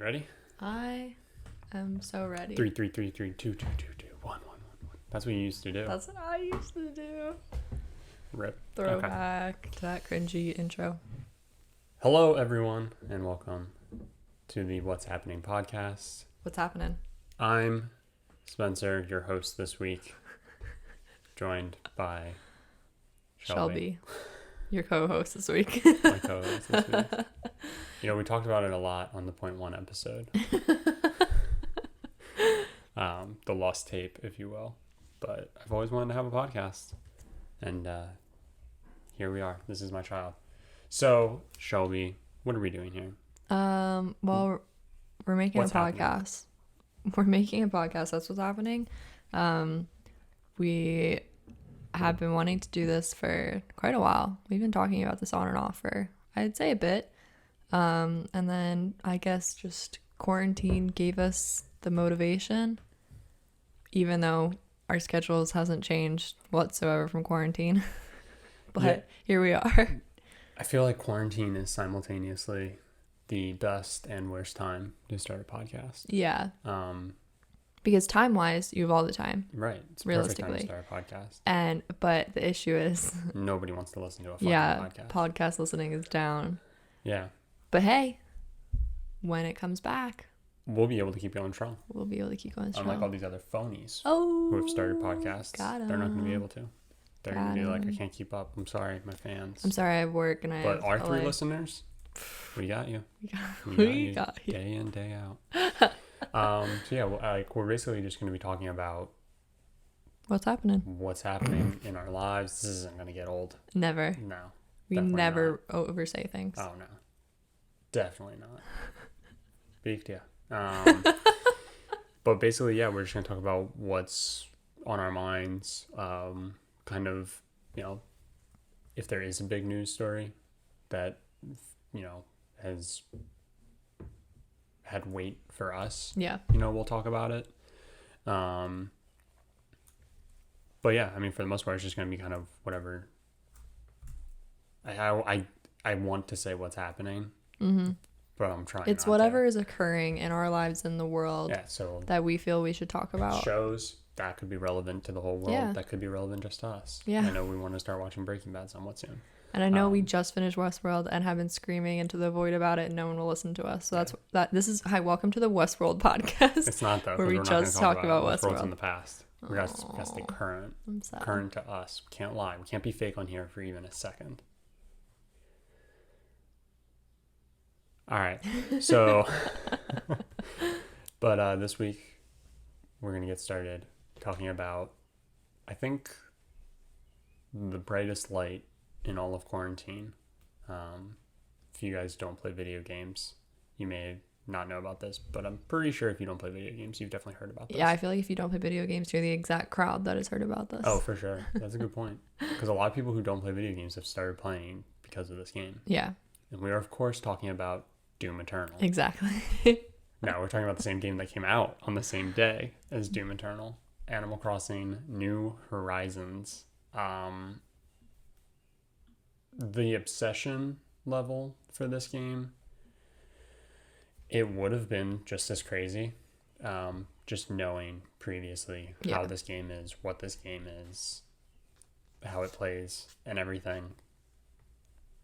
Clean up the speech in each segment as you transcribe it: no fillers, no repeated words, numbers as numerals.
You ready? I am so ready. 3, 3, 3, 3, 2, 2, 2, 2, 1, 1, 1, 1. That's what you used to do. That's what I used to do. Rip. Throwback to that cringy intro. Hello, everyone, and welcome to the What's Happening podcast. What's happening? I'm Spencer, your host this week, joined by Shelby. Your co-host this week. My co-host this week. You know, we talked about it a lot on the Point One episode. The lost tape, if you will. But I've always wanted to have a podcast. And here we are. This is my child. So, Shelby, what are we doing here? Well, we're making What's a podcast. We're making a podcast. That's what's happening. We have been wanting to do this for quite a while. We've been talking about this on and off for, I'd say, a bit. And then I guess just quarantine gave us the motivation, even though our schedules hasn't changed whatsoever from quarantine. But Yeah. Here we are. I feel like quarantine is simultaneously the best and worst time to start a podcast. Yeah. Because time-wise, you have all the time. Right. It's realistically. perfect time to start a podcast. But the issue is, Nobody wants to listen to a fucking podcast. podcast listening is down. Yeah. But hey, when it comes back, We'll be able to keep going strong. we'll be able to keep going strong. Unlike all these other phonies who who have started podcasts, they're not going to be able to. They're going to be like, I can't keep up. I'm sorry, my fans. I'm sorry, I have work and I But have our three LA. listeners, we got you. We got you. Day in, day out. So yeah, we're basically just going to be talking about What's happening? what's happening in our lives. This isn't going to get old. Never. No. We definitely never oversay things. not. Oh, no. Definitely not. Big deal. But basically, yeah, we're just going to talk about what's on our minds. Kind of, you know, if there is a big news story that, you know, has had weight for us, Yeah. you know, we'll talk about it. But yeah, I mean, for the most part, it's just going to be kind of whatever. I want to say what's happening, but I'm trying. It's not whatever to. is occurring in our lives in the world Yeah. So that we feel we should talk about. shows that could be relevant to the whole world. Yeah. That could be relevant just to us. Yeah. I know we want to start watching Breaking Bad somewhat soon. And I know we just finished Westworld and have been screaming into the void about it and no one will listen to us. So that's that. This is, hi, welcome to the Westworld podcast. It's not though, where 'cause we we're not gonna just talk talked about Westworld's Westworld. in the past. We got to stay current. I'm sad. Current to us. We can't lie. We can't be fake on here for even a second. All right. So, but this week we're going to get started talking about, I think, the brightest light in all of quarantine. If you guys don't play video games, you may not know about this, but I'm pretty sure if you don't play video games, you've definitely heard about this. Yeah, I feel like if you don't play video games, you're the exact crowd that has heard about this. Oh, for sure. That's a good point. Because a lot of people who don't play video games have started playing because of this game. Yeah, And we are, of course, talking about Doom Eternal. exactly. No, we're talking about the same game that came out on the same day as Doom Eternal. Animal Crossing New Horizons. The obsession level for this game, it would have been just as crazy. Just knowing previously how this game is, what this game is, how it plays, and everything.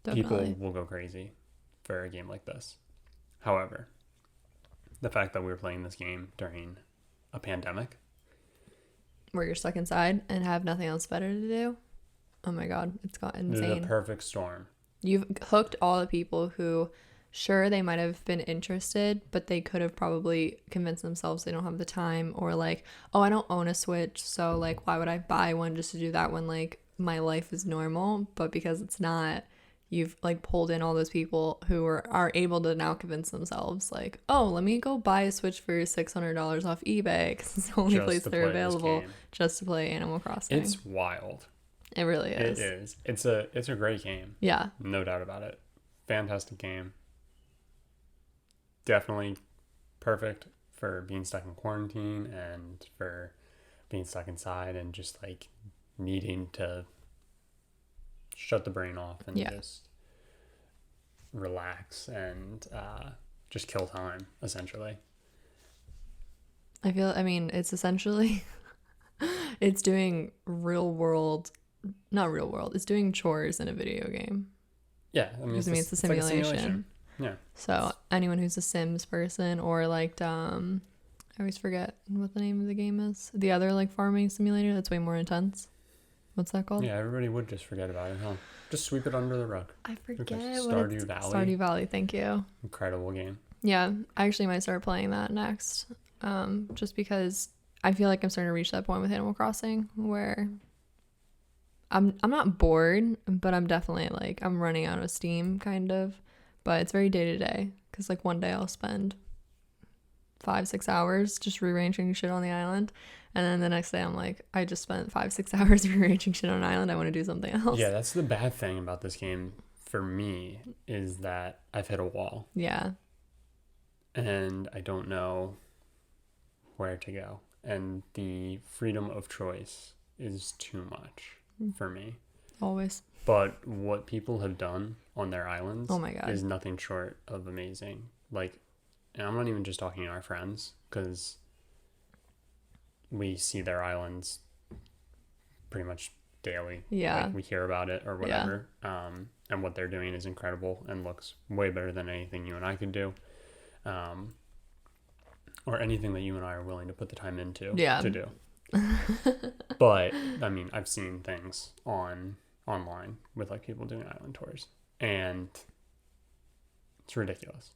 Definitely. People will go crazy for a game like this. However, the fact that we were playing this game during a pandemic, Where you're stuck inside and have nothing else better to do. Oh my god, it's got insane. the perfect storm. You've hooked all the people who, sure, they might have been interested, but they could have probably convinced themselves they don't have the time, or like, oh, I don't own a Switch, so like, why would I buy one just to do that when like my life is normal? But because it's not, you've like pulled in all those people who are able to now convince themselves like, oh, let me go buy a Switch for $600 off eBay because it's the only Just place to they're play this available game. just to play Animal Crossing. It's wild. It really is. It is. It's a great game. Yeah. No doubt about it. Fantastic game. Definitely perfect for being stuck in quarantine and for being stuck inside and just like needing to shut the brain off and just relax and just kill time, essentially. I mean, it's essentially, it's doing not real world, it's doing chores in a video game. Yeah, I mean, Because, I mean, it's a like simulation. Yeah. So anyone who's a Sims person or like, I always forget what the name of the game is. The other like farming simulator that's way more intense. What's that called? Yeah, everybody would just forget about it, huh? Just sweep it under the rug. I forget what Stardew it's Valley. Stardew Valley, thank you. Incredible game. Yeah, I actually might start playing that next. Just because I feel like I'm starting to reach that point with Animal Crossing where I'm not bored, but I'm definitely like I'm running out of steam kind of. But it's very day to day because like one day I'll spend 5-6 hours just rearranging shit on the island, and then the next day I'm like, I just spent 5-6 hours rearranging shit on an island. I want to do something else. Yeah, that's the bad thing about this game for me is that I've hit a wall. Yeah. And I don't know where to go. And the freedom of choice is too much for me. Always. But what people have done on their islands Oh my God. is nothing short of amazing. Like, and I'm not even just talking to our friends, because we see their islands pretty much daily. Yeah. Like, we hear about it or whatever. Yeah. And what they're doing is incredible and looks way better than anything you and I could do. Or anything that you and I are willing to put the time into to do. But I mean, I've seen things online with like people doing island tours, and it's ridiculous.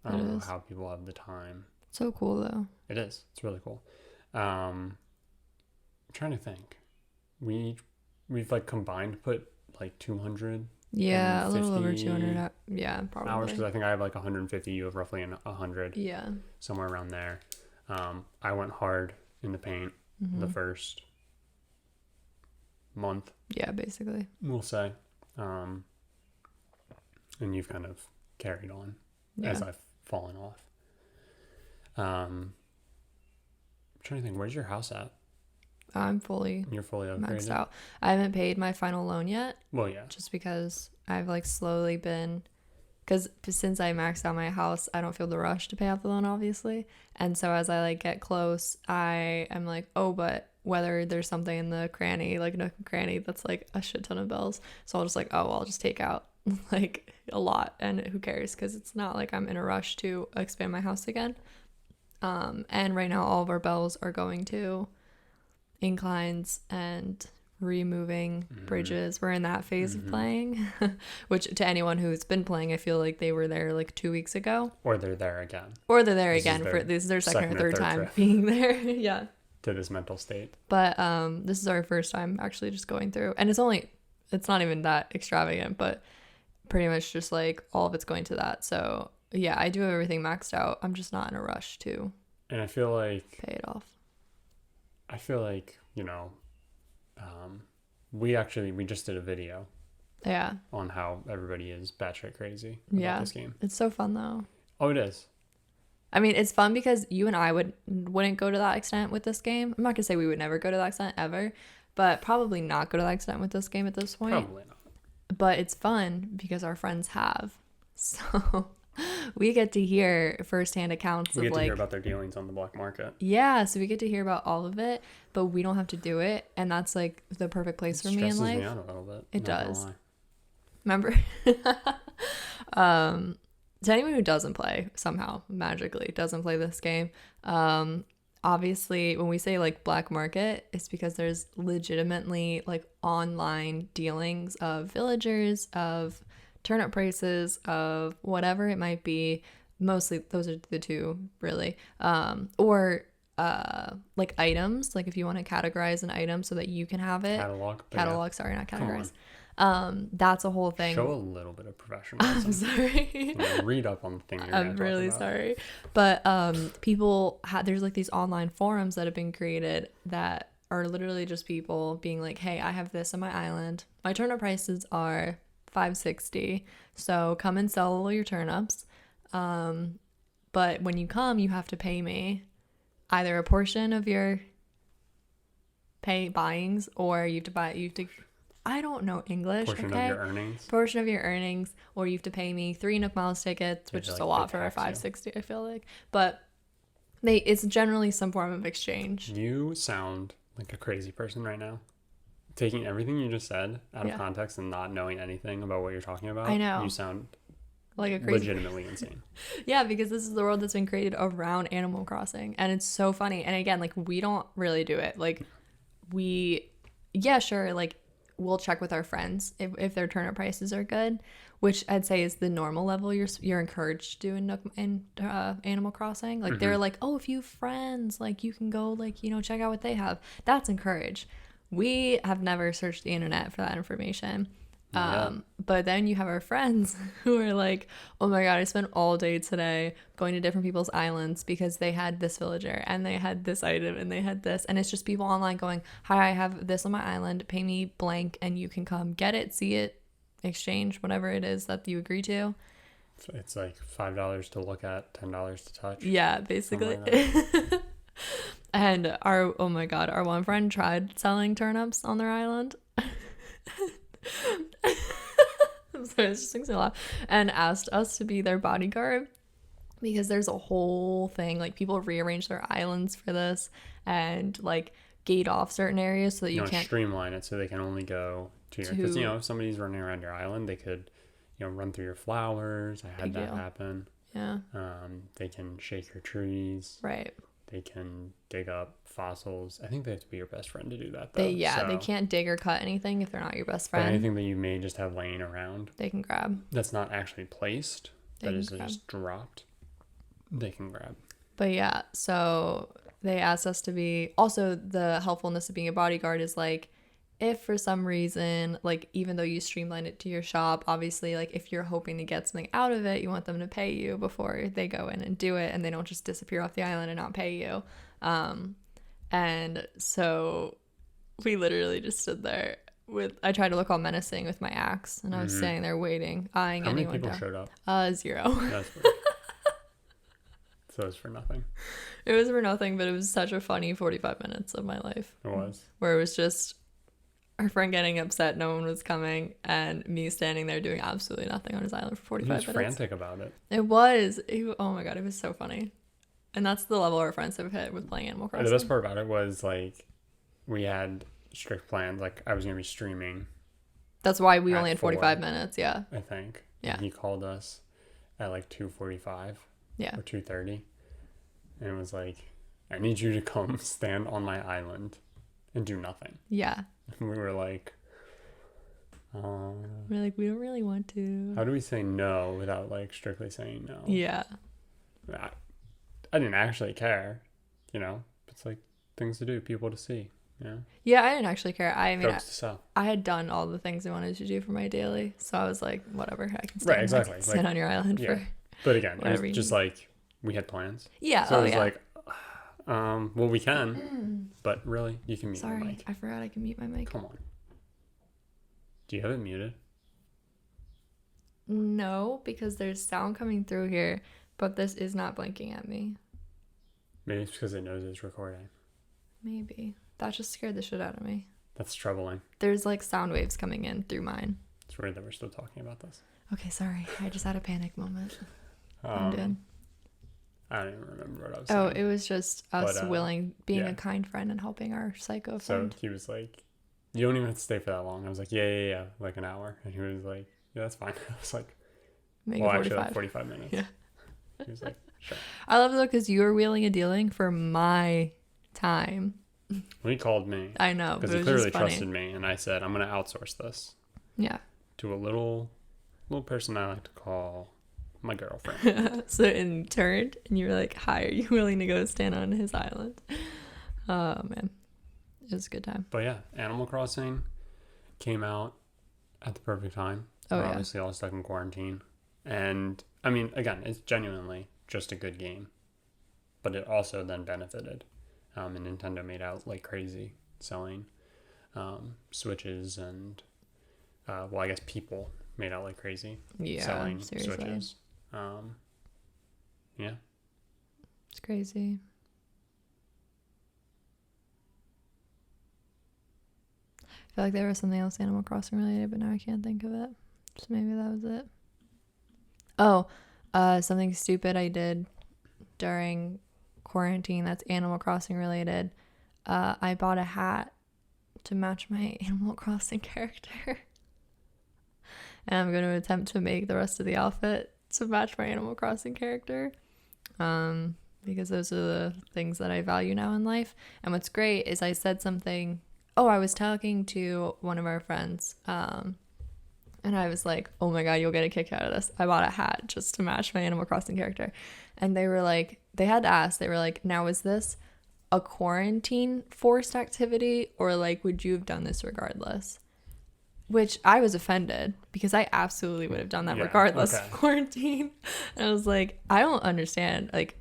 I don't know how people have the time. So cool though. It is. It's really cool. I'm trying to think. We've like combined put like 200. Yeah, a little over 200. Yeah, probably. Hours, because I think I have like 150. You have roughly 100. Yeah. Somewhere around there. I went hard in the paint the first month. Yeah, basically. We'll say. And you've kind of carried on as I've fallen off. I'm trying to think, where's your house at? You're fully upgraded? maxed out. I haven't paid my final loan yet. Well, yeah. Just because I've like slowly been, because since I maxed out my house, I don't feel the rush to pay off the loan, obviously. And so as I like get close, I am like, oh, but whether there's something in the cranny, like nook and cranny, that's like a shit ton of bills. So I'll just like, oh, I'll just take out like a lot, and who cares? Because it's not like I'm in a rush to expand my house again. And right now all of our bills are going to inclines and removing bridges. We're in that phase of playing, which to anyone who's been playing, I feel like they were there like 2 weeks ago, or they're there again, this is their second or third time being there. Yeah, to this mental state. But this is our first time actually just going through, and it's not even that extravagant, but pretty much just like all of it's going to that. So yeah, I do have everything maxed out. I'm just not in a rush to and I feel like pay it off. I feel like, we just did a video on how everybody is batshit crazy about this game. It's so fun though. Oh, it is. I mean, it's fun because you and I wouldn't go to that extent with this game. I'm not gonna say we would never go to that extent ever, but probably not go to that extent with this game at this point. Probably not. But it's fun because our friends have. So we get to hear firsthand accounts we get of to like hear about their dealings on the black market. Yeah, so we get to hear about all of it, but we don't have to do it, and that's like the perfect place for me in life. Stresses me out a little bit. It does. Remember? To anyone who doesn't play, somehow magically doesn't play this game, obviously when we say like black market, it's because there's legitimately like online dealings of villagers, of turnip prices, of whatever it might be. Mostly those are the two, really. Or like items, like if you want to categorize an item so that you can have it. Catalog, sorry, not categorize. That's a whole thing. Show a little bit of professionalism. I'm sorry. Read up on the thing you're I'm really sorry. But there's like these online forums that have been created that are literally just people being like, hey, I have this on my island. My turnip prices are $5.60. So come and sell all your turnips. But when you come, you have to pay me either a portion of your buyings, or you have to I don't know English. Portion Okay, of your earnings. portion of your earnings, or you have to pay me 3 Nook Miles tickets, which is a lot for a 560. I feel like, but it's generally some form of exchange. You sound like a crazy person right now. Taking everything you just said out of context and not knowing anything about what you're talking about. I know. You sound like a crazy legitimately insane. Yeah, because this is the world that's been created around Animal Crossing, and it's so funny. And again, like, we don't really do it. Like, sure, like, we'll check with our friends if their turnip prices are good, which I'd say is the normal level you're encouraged to do in Animal Crossing. Like, they're like, oh, if you have friends, like, you can go, like, check out what they have. That's encouraged. We have never searched the internet for that information. But then you have our friends who are like, oh my god, I spent all day today going to different people's islands because they had this villager and they had this item and they had this, and it's just people online going, hi, I have this on my island, pay me blank and you can come get it, see it, exchange whatever it is that you agree to. It's like $5 to look at, $10 to touch. Yeah, basically. And our one friend tried selling turnips on their island. I'm sorry, this just makes me laugh. And asked us to be their bodyguard because there's a whole thing, like, people rearrange their islands for this and like gate off certain areas so that you can't streamline it so they can only go to your, because if somebody's running around your island, they could run through your flowers. I had that happen. Yeah. They can shake your trees. Right. They can dig up fossils. I think they have to be your best friend to do that, though. They can't dig or cut anything if they're not your best friend. But anything that you may just have laying around, they can grab. That's not actually placed. That is just dropped. They can grab. But yeah, so they asked us to be. Also, the helpfulness of being a bodyguard is like, if for some reason, like, even though you streamline it to your shop, obviously, like, if you're hoping to get something out of it, you want them to pay you before they go in and do it, and they don't just disappear off the island and not pay you. And so we literally just stood there I tried to look all menacing with my axe, and I was standing there waiting, eyeing How many anyone people down. showed up? 0. That's weird. So it was for nothing. It was for nothing, but it was such a funny 45 minutes of my life. It was. Where it was just our friend getting upset no one was coming, and me standing there doing absolutely nothing on his island for 45 minutes. He was frantic about it. It was. Oh my god, it was so funny. And that's the level our friends have hit with playing Animal Crossing. The best part about it was, like, we had strict plans. Like, I was going to be streaming. That's why we only had 45 minutes, yeah. I think. Yeah. And he called us at, like, 2:45. Yeah. Or 2:30. And it was like, I need you to come stand on my island and do nothing. Yeah. And we were like, we're like, we don't really want to. How do we say no without, like, strictly saying no? Yeah. I didn't actually care, It's like things to do, people to see, Yeah, I didn't actually care. I mean, to sell. I had done all the things I wanted to do for my daily, so I was like, whatever, I can stand, stand on your island for. But again, it was just like we had plans. Yeah. So it was like, well, we can, but really, you can mute your mic. I forgot I can mute my mic. Come on. Do you have it muted? No, because there's sound coming through here, but this is not blinking at me. Maybe it's because it knows it's recording. Maybe. That just scared the shit out of me. That's troubling. There's like sound waves coming in through mine. It's weird that we're still talking about this. Okay, sorry. I just had a panic moment. I'm good. I don't even remember what I was saying. Oh, it was just us being a kind friend and helping our psycho friend. So he was like, you don't even have to stay for that long. I was like, yeah, like an hour. And he was like, yeah, that's fine. I was like, actually, like 45 minutes. Yeah. He was like, sure. I love it though, because you were wheeling and dealing for my time. Well, he called me. I know. Because he clearly trusted me. And I said, I'm going to outsource this. Yeah. To a little person I like to call my girlfriend. So in turned, and you were like, hi, are you willing to go stand on his island? Oh, man. It was a good time. But yeah, Animal Crossing came out at the perfect time. Oh, We're obviously all stuck in quarantine. And, I mean, again, it's genuinely just a good game. But it also then benefited. And Nintendo made out like crazy selling Switches and, well, I guess people made out like crazy selling seriously. Switches. Yeah. It's crazy. I feel like there was something else Animal Crossing related, but now I can't think of it. So maybe that was it. Oh, something stupid I did during quarantine that's Animal Crossing related. I bought a hat to match my Animal Crossing character. And I'm going to attempt to make the rest of the outfit to match my Animal Crossing character. Because those are the things that I value now in life. And what's great is I said something. Oh, I was talking to one of our friends. And I was like, oh my God, you'll get a kick out of this. I bought a hat just to match my Animal Crossing character. And they were like, they had to ask, they were like, now is this a quarantine forced activity, or like, would you have done this regardless? Which I was offended, because I absolutely would have done that regardless of quarantine. And I was like, I don't understand. Like,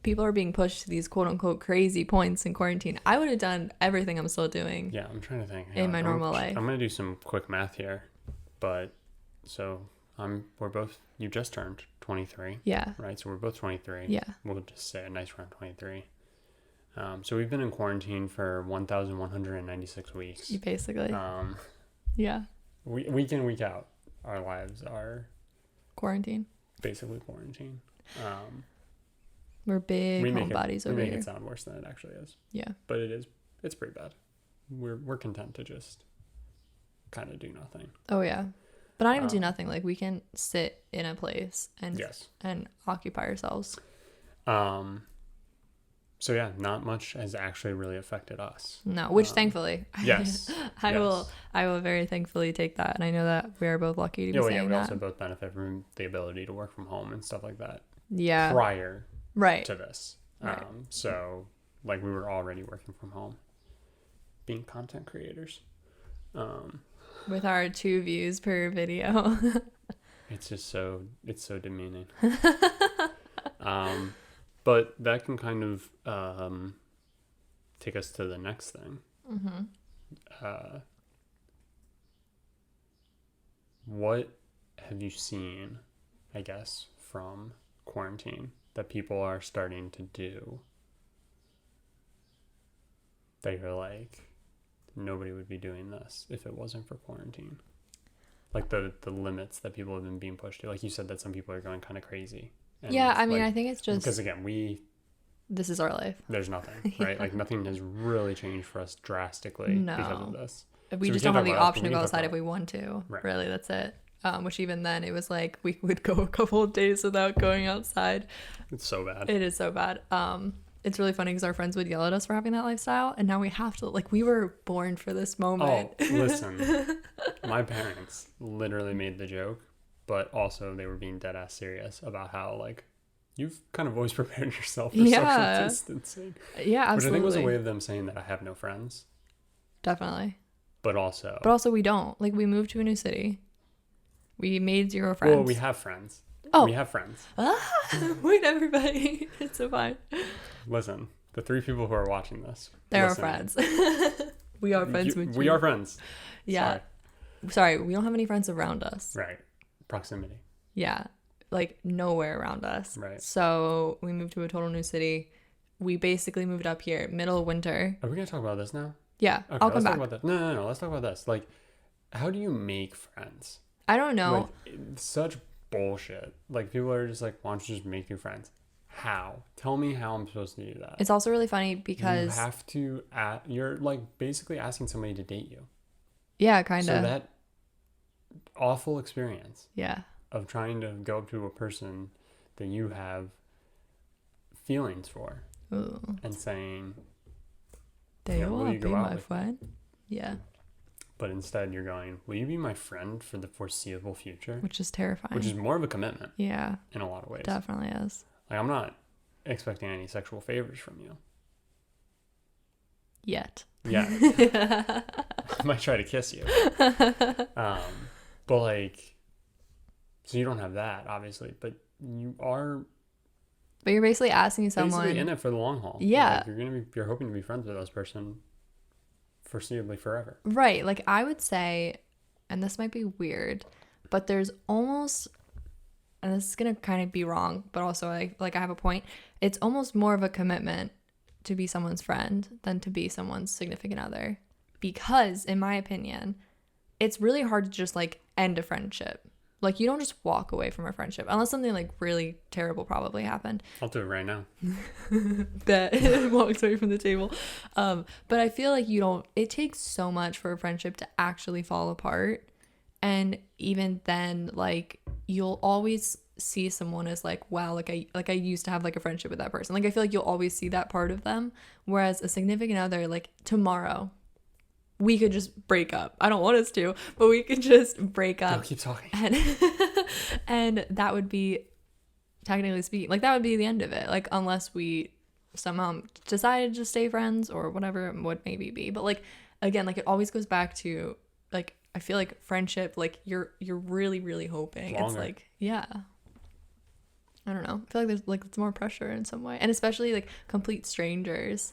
people are being pushed to these quote unquote crazy points in quarantine. I would have done everything I'm still doing. Yeah, I'm trying to think. In my normal life. I'm going to do some quick math here. But so you just turned 23. Yeah. Right? So we're both 23. Yeah. We'll just say a nice round 23. So we've been in quarantine for 1,196 weeks. Basically. Yeah. Week in, week out, our lives are quarantine. Basically quarantine. We're big homebodies over here. We make it sound worse than it actually is. Yeah. But it's pretty bad. We're content to just kind of do nothing. Oh yeah. But not even do nothing. Like, we can sit in a place and occupy ourselves. So yeah, not much has actually really affected us. No, which thankfully, yes, I will very thankfully take that, and I know that we are both lucky to be saying that. We also both benefit from the ability to work from home and stuff like that. Yeah. Prior to this, so like we were already working from home, being content creators. With our 2 views per video. It's so demeaning. But that can kind of take us to the next thing. Mm-hmm. What have you seen, I guess, from quarantine that people are starting to do that you're like, nobody would be doing this if it wasn't for quarantine? Like the limits that people have been being pushed to. Like you said that some people are going kind of crazy. And yeah, I mean, I think it's just... Because again, this is our life. There's nothing, right? Yeah. Like nothing has really changed for us drastically because of this. We just don't have the option to go outside if we want to. Right. Really, that's it. Which even then, it was like we would go a couple of days without going outside. It's so bad. It is so bad. It's really funny because our friends would yell at us for having that lifestyle, and now we have to. Like, we were born for this moment. Oh, listen. My parents literally made the joke, but also they were being dead ass serious about how, like, you've kind of always prepared yourself for social distancing. Yeah, absolutely. Which I think was a way of them saying that I have no friends. Definitely. But also we don't. Like, we moved to a new city. We made 0 friends. Well, we have friends. Oh. We have friends. Wait, everybody. It's so fine. Listen, the 3 people who are watching this. They're our friends. We are friends with you. We are friends. Yeah. Sorry, we don't have any friends around us. Right. Proximity. Yeah. Like, nowhere around us. Right. So we moved to a total new city. We basically moved up here, middle of winter. Are we going to talk about this now? Yeah. Okay, I'll come back. Talk about that. No. Let's talk about this. Like, how do you make friends? I don't know. Like, such bullshit. Like, people are just like, why don't you just make new friends? How? Tell me how I'm supposed to do that. It's also really funny because... You have to... you're, like, basically asking somebody to date you. Yeah, kind of. So that awful experience... Yeah. Of trying to go up to a person that you have feelings for. Ooh. And saying... They will be my friend. Yeah. But instead you're going, will you be my friend for the foreseeable future? Which is terrifying. Which is more of a commitment. Yeah. In a lot of ways. Definitely is. Like, I'm not expecting any sexual favors from you. Yet. Yeah. I might try to kiss you. But like, so you don't have that, obviously, but you are... But you're basically asking someone... Basically in it for the long haul. Yeah. Like, you're hoping to be friends with this person foreseeably forever. Right. Like, I would say, and this might be weird, but there's almost, and this is going to kind of be wrong, but also I have a point. It's almost more of a commitment to be someone's friend than to be someone's significant other. because in my opinion, it's really hard to just like end a friendship. Like, you don't just walk away from a friendship unless something like really terrible probably happened. I'll do it right now. That walks away from the table. But I feel like it takes so much for a friendship to actually fall apart. And even then, like, you'll always see someone as like, wow, like I used to have like a friendship with that person. Like, I feel like you'll always see that part of them. Whereas a significant other, like, tomorrow, we could just break up. I don't want us to, but we could just break up. Don't keep talking. And that would be, technically speaking, like, that would be the end of it. Like, unless we somehow decided to stay friends or whatever it would maybe be. But like, again, like, it always goes back to like, I feel like friendship, like, you're really, really hoping. It's like, yeah. I don't know. I feel like there's like, it's more pressure in some way. And especially like complete strangers.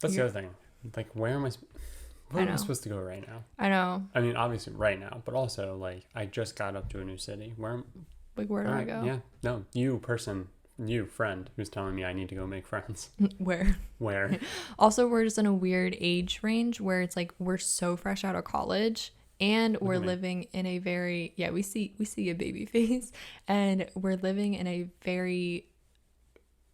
That's the other thing. Like, where am I supposed to go right now? I know. I mean, obviously right now, but also like, I just got up to a new city. Where do I go? Yeah. No, you friend who's telling me I need to go make friends. Where? Also, we're just in a weird age range where it's like, we're so fresh out of college and we're living in a very, we see a baby face, and we're living in a very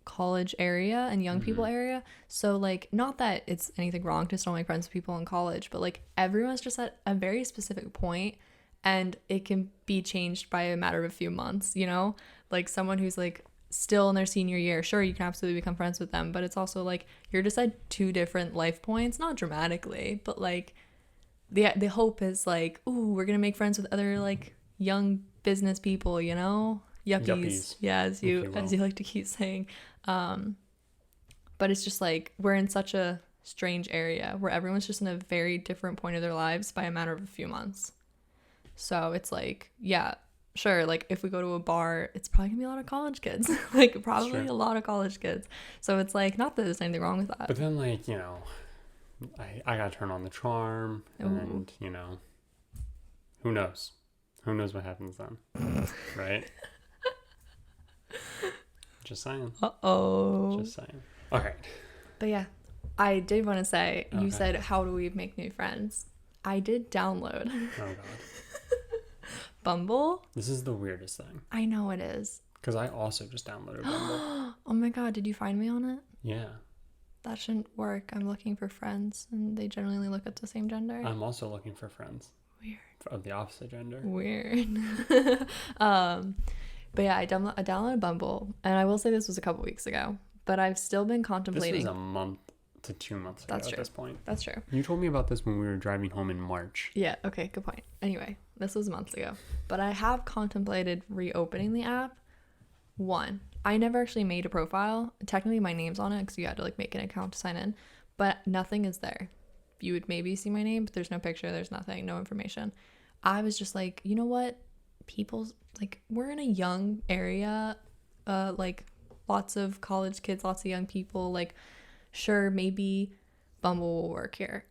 college area and young people area. So like, not that it's anything wrong to still make friends with people in college, but like, everyone's just at a very specific point and it can be changed by a matter of a few months, you know? Like, someone who's like still in their senior year, sure, you can absolutely become friends with them, but it's also like, you're just at two different life points, not dramatically, but like, the hope is like, ooh, we're gonna make friends with other like young business people, you know? Yuppies. Yeah, as you like to keep saying. But it's just like, we're in such a strange area where everyone's just in a very different point of their lives by a matter of a few months. So it's like, yeah, sure, like, if we go to a bar, it's probably gonna be a lot of college kids. Like, probably a lot of college kids. So it's like, not that there's anything wrong with that. But then, like, you know, I gotta turn on the charm. Ooh. And, you know, who knows what happens then. Right? Just saying. Just saying. Okay. But yeah, I did want to say, you said, how do we make new friends? I did download. Oh, God. Bumble. This is the weirdest thing. I know it is. Because I also just downloaded Bumble. Oh my God, did you find me on it? Yeah. That shouldn't work. I'm looking for friends, and they generally look at the same gender. I'm also looking for friends. Weird. Of the opposite gender. Weird. But yeah, I downloaded Bumble, and I will say this was a couple weeks ago, but I've still been contemplating. This was a month to 2 months ago. That's true. At this point. That's true. You told me about this when we were driving home in March. Yeah, okay, good point. Anyway, this was months ago, but I have contemplated reopening the app. One, I never actually made a profile. Technically, my name's on it because you had to like make an account to sign in, but nothing is there. You would maybe see my name, but there's no picture, there's nothing, no information. I was just like, you know what? People's like, we're in a young area, like lots of college kids, lots of young people, like, sure, maybe Bumble will work here.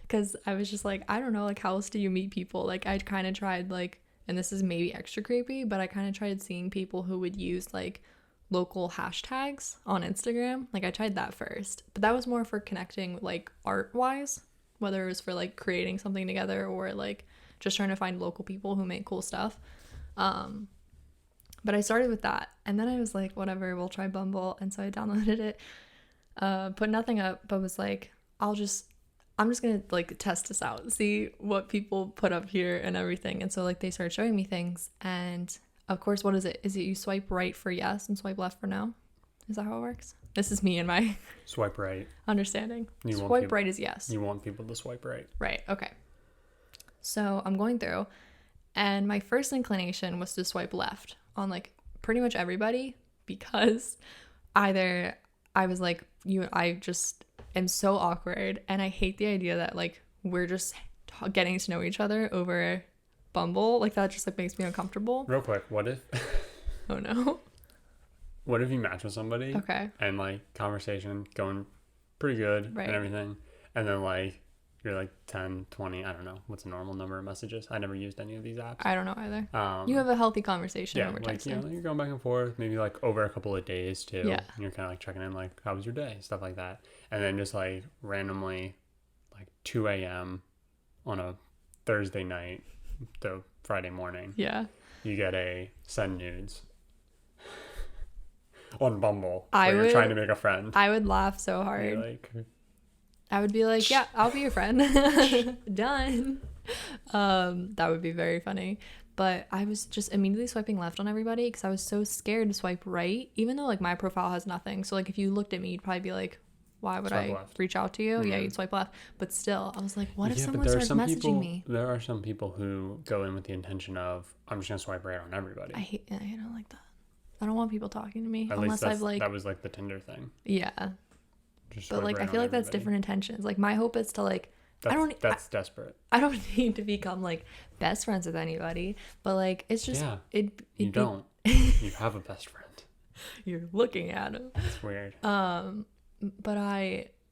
Because I was just like, I don't know, like, how else do you meet people? Like, I kind of tried, like, and this is maybe extra creepy, but I kind of tried seeing people who would use like local hashtags on Instagram. Like, I tried that first, but that was more for connecting like art wise, whether it was for like creating something together or like just trying to find local people who make cool stuff. But I started with that, and then I was like, whatever, we'll try Bumble. And so I downloaded it, put nothing up, but was like, I'm just gonna like test this out, see what people put up here and everything. And so like, they started showing me things, and of course, what is it you swipe right for yes and swipe left for no? Is that how it works? This is me and my swipe right understanding. Swipe right is yes. You want people to swipe right. Right, okay. So I'm going through, and my first inclination was to swipe left on like pretty much everybody, because either I was like, I just am so awkward, and I hate the idea that like we're just getting to know each other over Bumble. Like, that just like makes me uncomfortable. Real quick, what if oh no, what if you match with somebody, okay, and like conversation going pretty good, right, and everything, and then like you're like 10, 20, I don't know what's a normal number of messages. I never used any of these apps. I don't know either. You have a healthy conversation over like, texting. You know, you're going back and forth, maybe like over a couple of days too. Yeah. And you're kind of like checking in, like, how was your day, stuff like that. And then just like randomly like 2 a.m. on a Thursday night to Friday morning. Yeah. You get a send nudes on Bumble. I You're would- trying to make a friend. I would laugh so You're hard. like, I would be like, yeah, I'll be your friend. Done. That would be very funny. But I was just immediately swiping left on everybody because I was so scared to swipe right, even though like my profile has nothing. So like if you looked at me, you'd probably be like, why would Swipe I left. reach out to you? Yeah, Mhm. you'd swipe left. But still, I was like, what if yeah, someone but there are starts some messaging people, me? There are some people who go in with the intention of, I'm just gonna swipe right on everybody. I don't like that. I don't want people talking to me At unless least I've like, that was like the Tinder thing. yeah. Just But swipe like, right I feel on like that's everybody. different intentions. Like my hope is to like, That's desperate. I don't need to become like best friends with anybody, but like it's just Yeah. it You don't. You have a best friend. you're looking at him. It's weird. But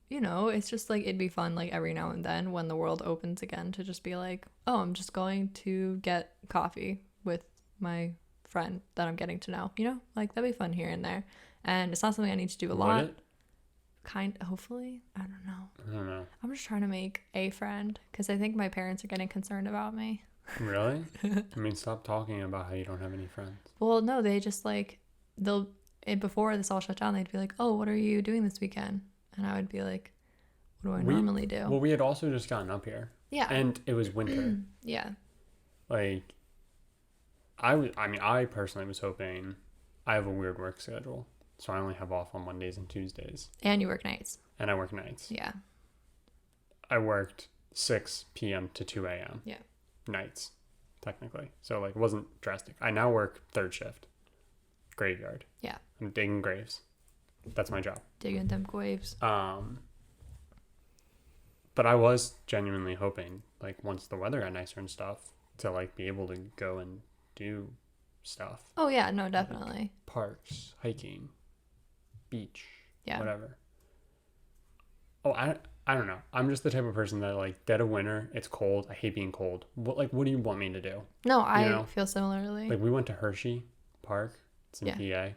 it's just like it'd be fun like every now and then when the world opens again to just be like, oh, I'm just going to get coffee with my friend that I'm getting to know. Like that'd be fun here and there, and it's not something I need to do a lot. Would it? Hopefully, I don't know. I don't know. I'm just trying to make a friend because I think my parents are getting concerned about me. Really? I mean, stop talking about how you don't have any friends. Well, no, they just like before this all shut down, they'd be like, "Oh, what are you doing this weekend?" And I would be like, "What do I normally do?" Well, we had also just gotten up here. Yeah. And it was winter. Yeah. Like, I personally was hoping, I have a weird work schedule, so I only have off on Mondays and Tuesdays. And you work nights. And I work nights. Yeah. I worked 6 p.m. to 2 a.m. Yeah. Nights, technically. So, like, it wasn't drastic. I now work third shift. Graveyard. Yeah. I'm digging graves. That's my job. Digging them graves. But I was genuinely hoping, like, once the weather got nicer and stuff, to, like, be able to go and do stuff. Oh, yeah. No, definitely. Like parks, hiking, beach, Yeah. whatever. Oh, I don't know. I'm just the type of person that, like, dead of winter, it's cold. I hate being cold. What do you want me to do? No, I feel similarly. Like, we went to Hershey Park. It's in Yeah. PA,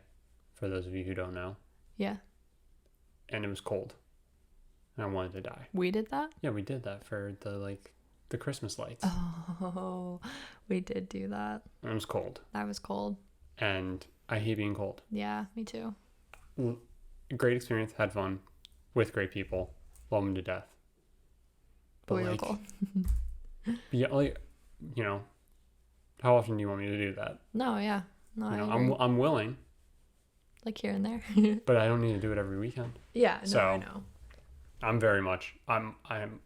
for those of you who don't know. Yeah. And it was cold. And I wanted to die. We did that? Yeah, we did that for the Christmas lights. Oh, we did do that. It was cold. That was cold. And I hate being cold. Yeah, me too. Great experience. Had fun. With great people. Love them to death. But we were cold. Yeah, like, how often do you want me to do that? No, yeah. No, I agree. I'm willing, like here and there. but I don't need to do it every weekend. Yeah, no, So, I know. I'm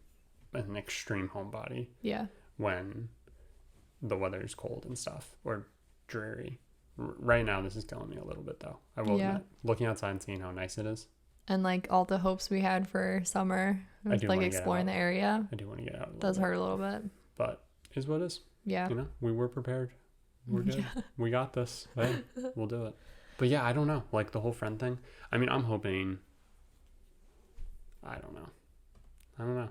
an extreme homebody Yeah. when the weather's cold and stuff, or dreary. Right now, this is killing me a little bit, though. I will admit. Looking outside and seeing how nice it is. And like all the hopes we had for summer, with, do like wanna get exploring out. the area, I do want to get out. A does little hurt a little bit. bit, but is what is. Yeah. We were prepared. We're good. We got this. Hey, we'll do it. But yeah, I don't know. Like the whole friend thing. I mean, I'm hoping. I don't know.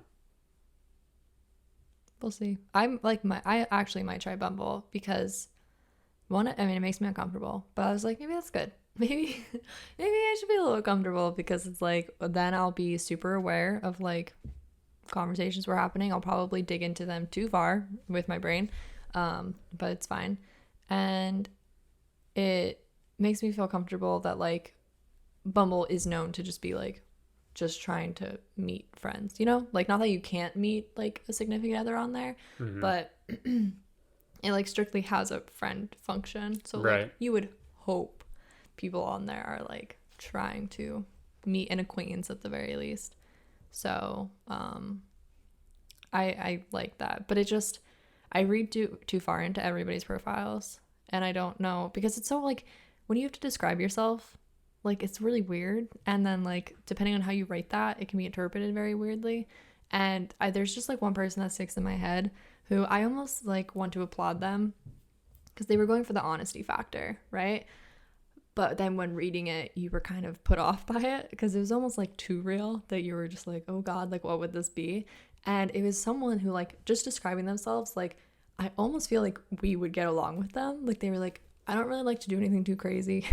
We'll see. I actually might try Bumble because it makes me uncomfortable. But I was like, maybe that's good. Maybe I should be a little comfortable because it's like then I'll be super aware of like conversations were happening. I'll probably dig into them too far with my brain, but it's fine. And it makes me feel comfortable that like Bumble is known to just be like just trying to meet friends, like not that you can't meet like a significant other on there, but it like strictly has a friend function. So like you would hope people on there are like trying to meet an acquaintance at the very least. So I like that, but I read too far into everybody's profiles, and I don't know because it's so like when you have to describe yourself, like it's really weird, and then like depending on how you write that, it can be interpreted very weirdly. And there's just like one person that sticks in my head who I almost like want to applaud them because they were going for the honesty factor, right? But then when reading it, you were kind of put off by it because it was almost like too real that you were just like, oh God, like what would this be? And it was someone who like just describing themselves, like I almost feel like we would get along with them. Like they were like, I don't really like to do anything too crazy.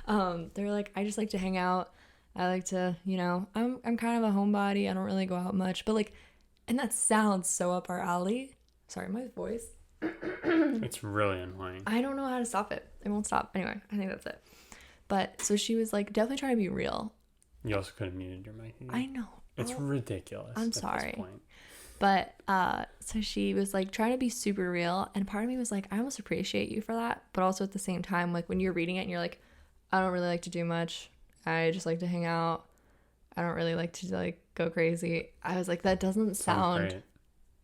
They were like, I just like to hang out I like to, I'm kind of a homebody. I don't really go out much, but like, and that sounds so up our alley. Sorry, my voice. It's really annoying. I don't know how to stop it. It won't stop. Anyway, I think that's it. But so she was like, definitely trying to be real. You also could have muted your mic again. I know. It's ridiculous. I'm sorry. This point. But so she was like trying to be super real, and part of me was like, I almost appreciate you for that. But also at the same time, like when you're reading it and you're like, I don't really like to do much. I just like to hang out. I don't really like to like go crazy. I was like, that doesn't sound great.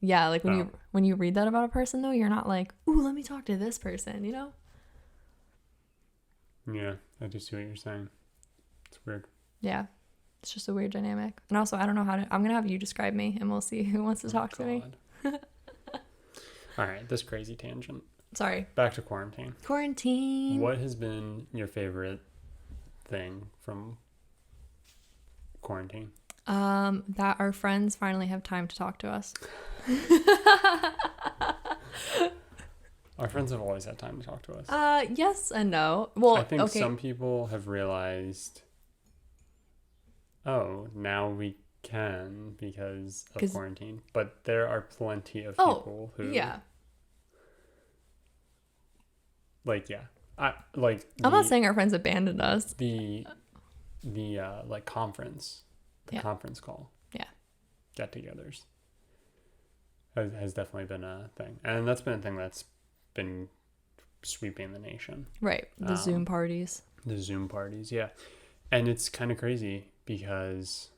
Yeah, like when you read that about a person though, you're not like, ooh, let me talk to this person, you know? Yeah, I do see what you're saying. It's weird. Yeah. It's just a weird dynamic. And also, I don't know how to... I'm going to have you describe me, and we'll see who wants to talk to me. All right, this crazy tangent. Sorry. Back to quarantine. Quarantine. What has been your favorite thing from quarantine? That our friends finally have time to talk to us. Our friends have always had time to talk to us. Yes and no. Well, I think some people have realized... Oh, now we can because of quarantine. But there are plenty of people who... Yeah. Like, yeah. I'm not saying our friends abandoned us. The conference. The conference call. Yeah. Get-togethers. Has definitely been a thing. And that's been a thing that's been sweeping the nation. Right. The Zoom parties. The Zoom parties, yeah. And it's kind of crazy because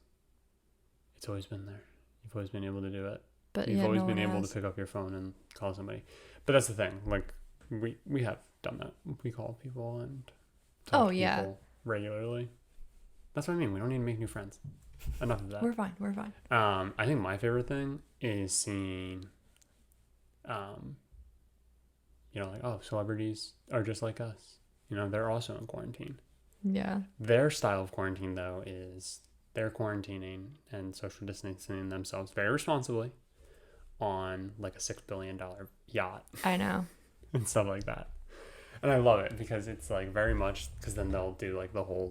it's always been there. You've always been able to do it. But you've always been able to pick up your phone and call somebody. But that's the thing. Like, we have done that. We call people and talk to people regularly. That's what I mean. We don't need to make new friends. Enough of that. We're fine. I think my favorite thing is seeing, celebrities are just like us. They're also in quarantine. Yeah. Their style of quarantine, though, is they're quarantining and social distancing themselves very responsibly on like a $6 billion yacht. I know. And stuff like that. And I love it because it's like very much, because then they'll do like the whole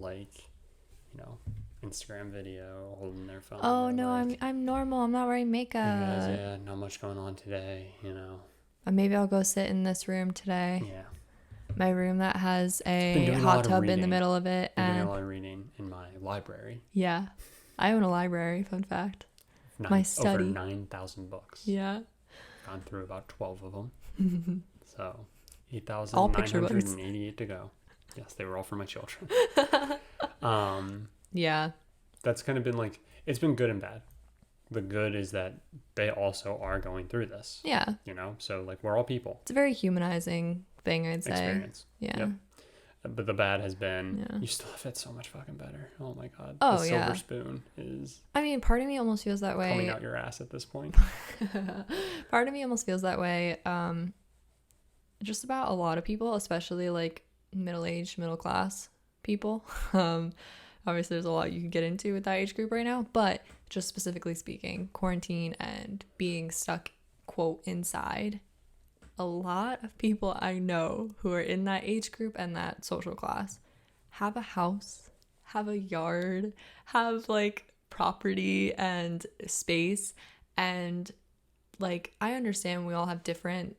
Instagram video holding their phone. Oh no, like, I'm normal. I'm not wearing makeup. Yeah, not much going on today, Maybe I'll go sit in this room today. Yeah. My room that has a hot tub in the middle of it. I'm doing a lot of reading in my library. Yeah. I own a library, fun fact. My study. Over 9,000 books. Yeah. Gone through about 12 of them. So 8,988 to go. Yes, they were all for my children. Yeah. That's kind of been like, it's been good and bad. The good is that they also are going through this. Yeah. So like we're all people. It's a very humanizing thing, I'd say. Experience. Yeah. Yep. But the bad has been, you still fit so much fucking better. Oh my God. Oh, the silver spoon is... I mean, part of me almost feels that way. Coming out your ass at this point. Part of me almost feels that way just about a lot of people, especially like middle-aged, middle-class people. Obviously, there's a lot you can get into with that age group right now. But just specifically speaking, quarantine and being stuck, quote, inside... A lot of people I know who are in that age group and that social class have a house, have a yard, have like property and space. And like, I understand we all have different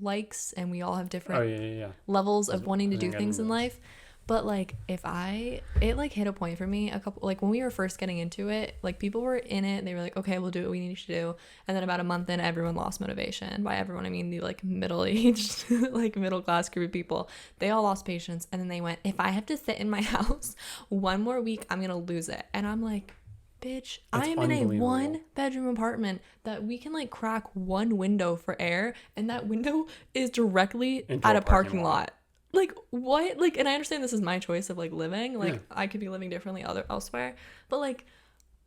likes and we all have different levels of wanting to do things in life. But like, it like hit a point for me like when we were first getting into it, like people were in it and they were like, okay, we'll do what we need to do. And then about a month in, everyone lost motivation. By everyone, I mean the like middle-aged, like middle-class group of people. They all lost patience. And then they went, if I have to sit in my house one more week, I'm going to lose it. And I'm like, bitch, I am in a 1-bedroom apartment that we can like crack one window for air. And that window is directly at a parking lot. Like, what? Like, and I understand this is my choice of, like, living. Like, I could be living differently elsewhere. But, like,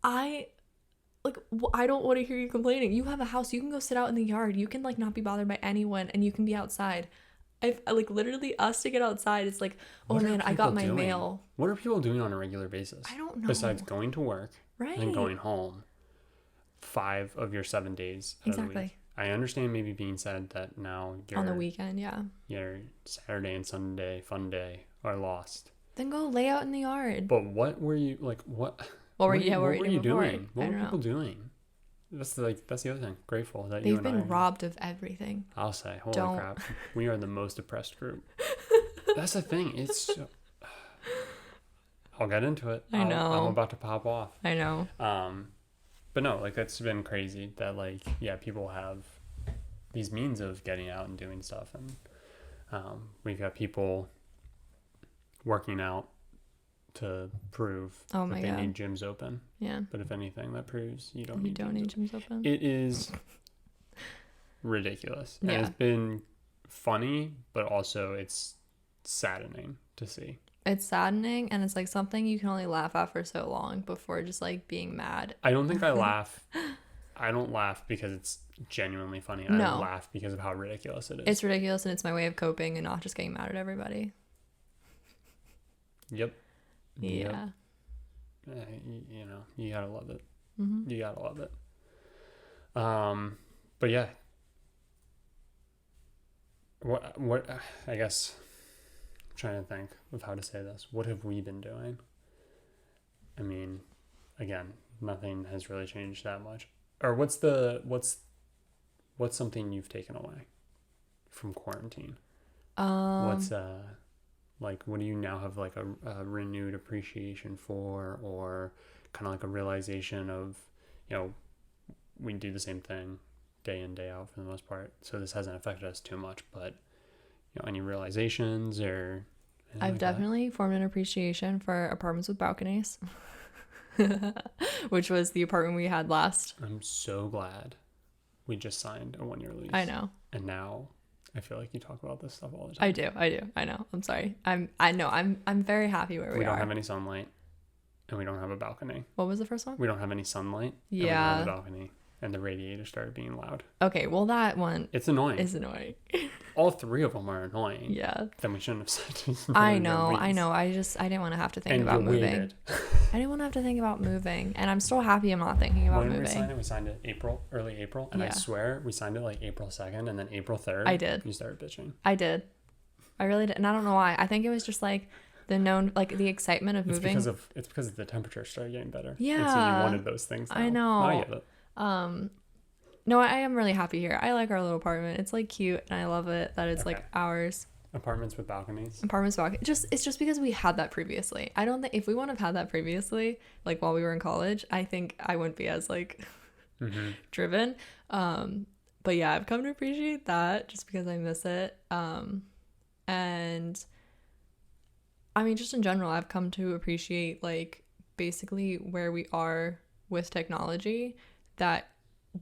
I don't want to hear you complaining. You have a house. You can go sit out in the yard. You can, like, not be bothered by anyone. And you can be outside. Like, literally, us to get outside, it's like, oh, man, I got my mail. What are people doing on a regular basis? I don't know. Besides going to work. Right. And going home 5 of your 7 days out of the week. I understand maybe being said that now on the weekend, your Saturday and Sunday fun day are lost. Then go lay out in the yard. But what were you like? What What were you you doing? I What were don't people know. doing? That's the other thing. Grateful that you They've and been I. robbed of everything. I'll say, holy Don't. crap, we are the most oppressed group. That's the thing. It's. I'll get into it. I know. I'm about to pop off. I know. But no, like that's been crazy. That like people have these means of getting out and doing stuff, and we've got people working out to prove Oh that my they God. need gyms open. Yeah. But if anything, that proves you don't You need don't need gyms open. It is ridiculous. Yeah. And it's been funny, but also it's saddening to see. It's saddening, and it's like something you can only laugh at for so long before just like being mad. I don't think I laugh. I don't laugh because it's genuinely funny. I No. laugh because of how ridiculous it is. It's ridiculous, and it's my way of coping and not just getting mad at everybody. Yep. Yeah. Yep. You know, you gotta love it. Mm-hmm. You gotta love it. But yeah. What I guess I'm trying to think of how to say this. What have we been doing? I mean, again, nothing has really changed that much. Or what's something you've taken away from quarantine? What's like, what do you now have like a renewed appreciation for, or kind of like a realization of, you know, we do the same thing day in, day out for the most part, so this hasn't affected us too much, but you know, any realizations or anything I've like definitely formed an appreciation for apartments with balconies, which was the apartment we had last. I'm so glad we just signed a 1-year lease. I know. And now I feel like you talk about this stuff all the time. I do. I know. I'm sorry. I'm very happy where we We are. don't have any sunlight, and we don't have a balcony. What was the first one? We don't have any sunlight. And we don't have a balcony, and the radiator started being loud. Okay, well that one It's annoying. is annoying. All three of them are annoying. Yeah. Then we shouldn't have signed. I know. I didn't want to have to think And about you moving. waited. I didn't want to have to think about moving, and I'm still happy I'm not thinking about When we moving. signed it, we signed it early April, and I Yeah. swear we signed it like April 2nd, and then April 3rd. I did. You started bitching. I did. I really did, and I don't know why. I think it was just like the known, like the excitement of moving. It's because the temperature started getting better. Yeah. And so you wanted those things. Now. I know. I get it. No, I am really happy here. I like our little apartment. It's like cute, and I love it that it's like Okay. ours. Apartments with balconies. Apartments walk. It's just because we had that previously. I don't think if we wouldn't have had that previously, like while we were in college, I think I wouldn't be as like driven. But yeah, I've come to appreciate that just because I miss it. And I mean, just in general, I've come to appreciate like basically where we are with technology. That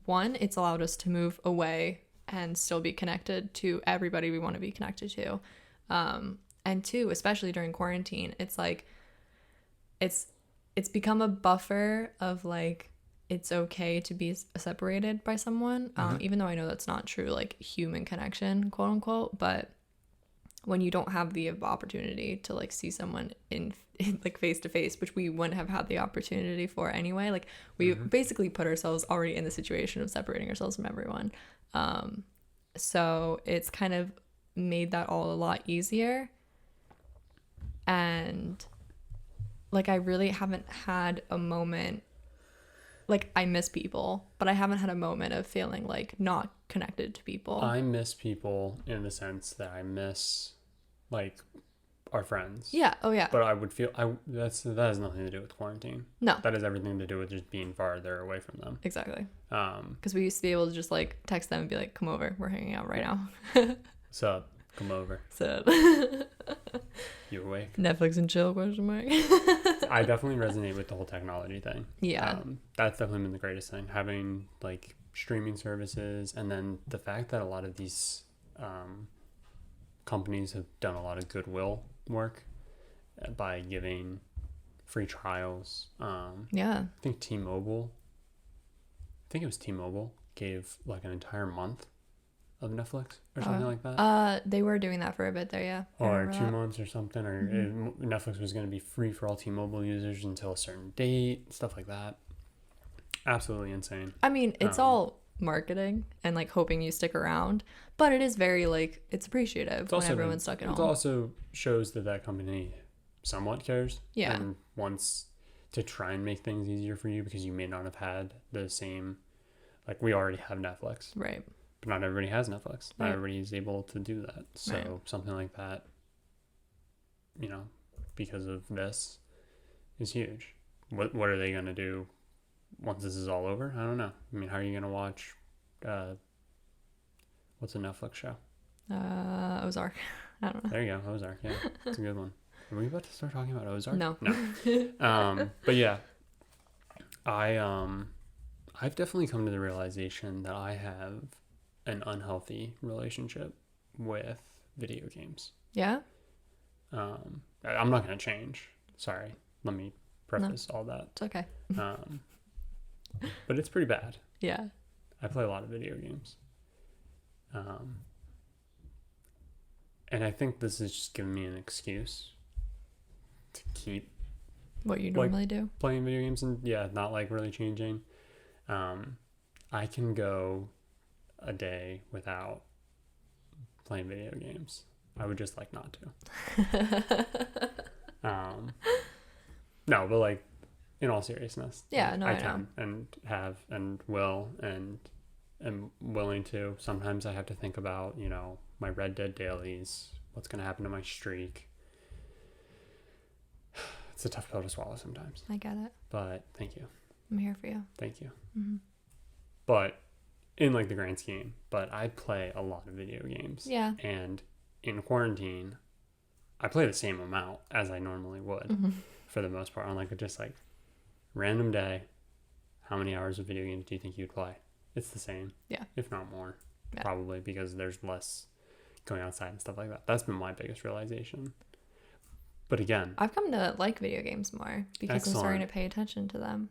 one, it's allowed us to move away and still be connected to everybody we want to be connected to. And two, especially during quarantine, it's like it's become a buffer of like it's okay to be separated by someone, even though I know that's not true, like human connection, quote unquote. But when you don't have the opportunity to like see someone in like face to face, which we wouldn't have had the opportunity for anyway, like we basically put ourselves already in the situation of separating ourselves from everyone. So it's kind of made that all a lot easier. And like I really haven't had a moment, like I miss people, but I haven't had a moment of feeling like not connected to people. I miss people in the sense that I miss like our friends. Yeah. Oh yeah. But I would feel that has nothing to do with quarantine. No. That has everything to do with just being farther away from them. Exactly. Because we used to be able to just like text them and be like, "Come over, we're hanging out right now." Sup? Come over. So You awake? Netflix and chill ? I definitely resonate with the whole technology thing. Yeah. That's definitely been the greatest thing. Having like streaming services, and then the fact that a lot of these companies have done a lot of goodwill work by giving free trials. Yeah. I think T-Mobile gave like an entire month of Netflix or something like that. They were doing that for a bit there, yeah. Or 2 months or something, or Netflix was going to be free for all T-Mobile users until a certain date, stuff like that. Absolutely insane. I mean, it's all marketing and like hoping you stick around, but it is very like it's appreciative when everyone's stuck at home. It also shows that company somewhat cares. Yeah. And wants to try and make things easier for you because you may not have had the same, like we already have Netflix. Right. But not everybody has Netflix. Not Right. everybody is able to do that. So Right. something like that, you know, because of this is huge. What are they going to do once this is all over? I don't know. I mean, how are you going to watch, what's a Netflix show? Ozark. I don't know. There you go. Ozark. Yeah, it's a good one. Are we about to start talking about Ozark? No. But yeah, I've definitely come to the realization that I have an unhealthy relationship with video games. Yeah? I'm not going to change. Sorry. Let me preface all that. It's okay. But it's pretty bad. Yeah. I play a lot of video games. And I think this is just giving me an excuse to keep What you normally do? playing video games and not like really changing. I can go a day without playing video games. I would just like not to. No, but like in all seriousness, Yeah, no, I I know. can and have and will and am willing to. Sometimes I have to think about, you know, my Red Dead dailies, what's going to happen to my streak. It's a tough pill to swallow sometimes. I get it. But thank you. I'm here for you. Thank you. Mm-hmm. But in like the grand scheme, but I play a lot of video games. Yeah. And in quarantine, I play the same amount as I normally would for the most part on like just like random day. How many hours of video games do you think you'd play? It's the same. Yeah. If not more. Yeah. Probably because there's less going outside and stuff like that. That's been my biggest realization. But again, I've come to like video games more because I'm starting to pay attention to them.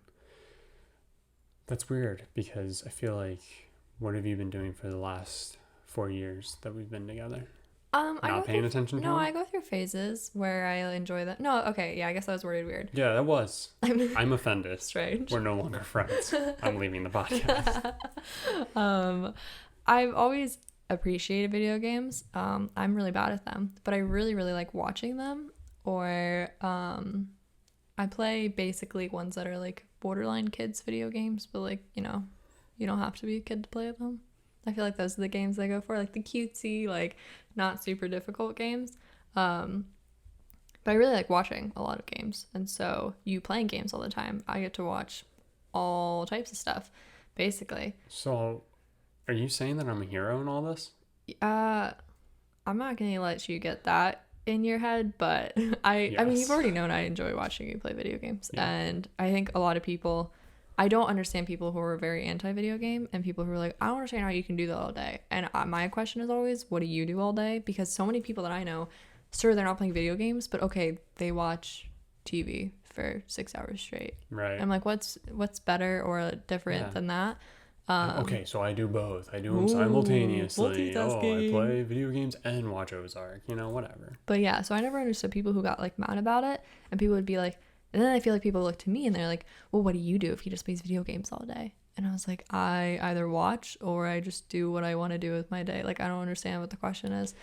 That's weird because I feel like, what have you been doing for the last 4 years that we've been together? Not paying attention to them? No, I go through phases where I enjoy that. No, okay, yeah, I guess that was worded weird. Yeah, that was. I'm offended. Strange. We're no longer friends. I'm leaving the podcast. I've always appreciated video games. I'm really bad at them, but I really, really like watching them. Or I play basically ones that are like borderline kids video games, but like, you know, you don't have to be a kid to play them. I feel like those are the games I go for, like the cutesy, like not super difficult games. But I really like watching a lot of games. And so you playing games all the time, I get to watch all types of stuff, basically. So, are you saying that I'm a hero in all this? I'm not going to let you get that in your head, but I mean, you've already known I enjoy watching you play video games. Yeah. And I think a lot of people, I don't understand people who are very anti-video game and people who are like, I don't understand how you can do that all day. And my question is always, what do you do all day? Because so many people that I know, sure, they're not playing video games, but okay, they watch TV for 6 hours straight. Right. I'm like, what's better or different than that? Okay, so I do both. I do them simultaneously. Multitasking. I play video games and watch Ozark. You know, whatever. But yeah, so I never understood people who got like mad about it, and people would be like, and then I feel like people look to me and they're like, well, what do you do if he just plays video games all day? And I was like, I either watch or I just do what I want to do with my day. Like, I don't understand what the question is,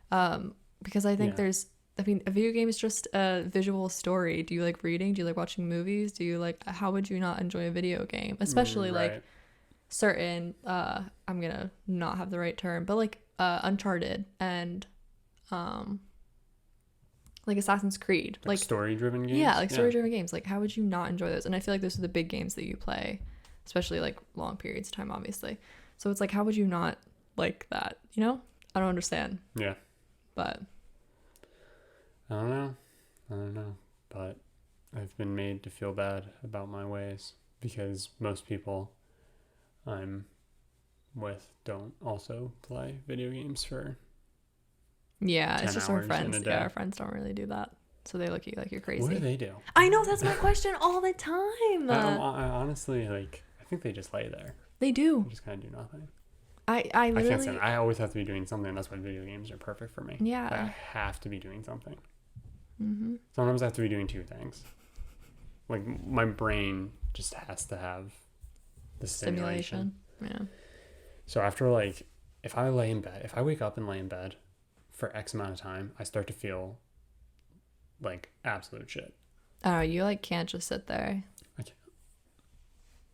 because I think a video game is just a visual story. Do you like reading? Do you like watching movies? Do you like, how would you not enjoy a video game? Especially like certain, I'm gonna not have the right term, but like Uncharted and like Assassin's Creed, like story-driven games. Yeah, like story-driven games. Like, how would you not enjoy those? And I feel like those are the big games that you play, especially like long periods of time, obviously. So it's like, how would you not like that? You know, I don't understand. Yeah. But I don't know. But I've been made to feel bad about my ways because most people I'm with don't also play video games for it's just our friends. Yeah, our friends don't really do that. So they look at you like you're crazy. What do they do? I know, that's my question all the time. I honestly, like, I think they just lay there. They do. They just kind of do nothing. I literally... can't stand it. I always have to be doing something. That's why video games are perfect for me. Yeah. Like, I have to be doing something. Mm-hmm. Sometimes I have to be doing two things. Like, my brain just has to have the stimulation. Yeah. So after, like, if I wake up and lay in bed for X amount of time, I start to feel like absolute shit. Oh, you like can't just sit there. I can't.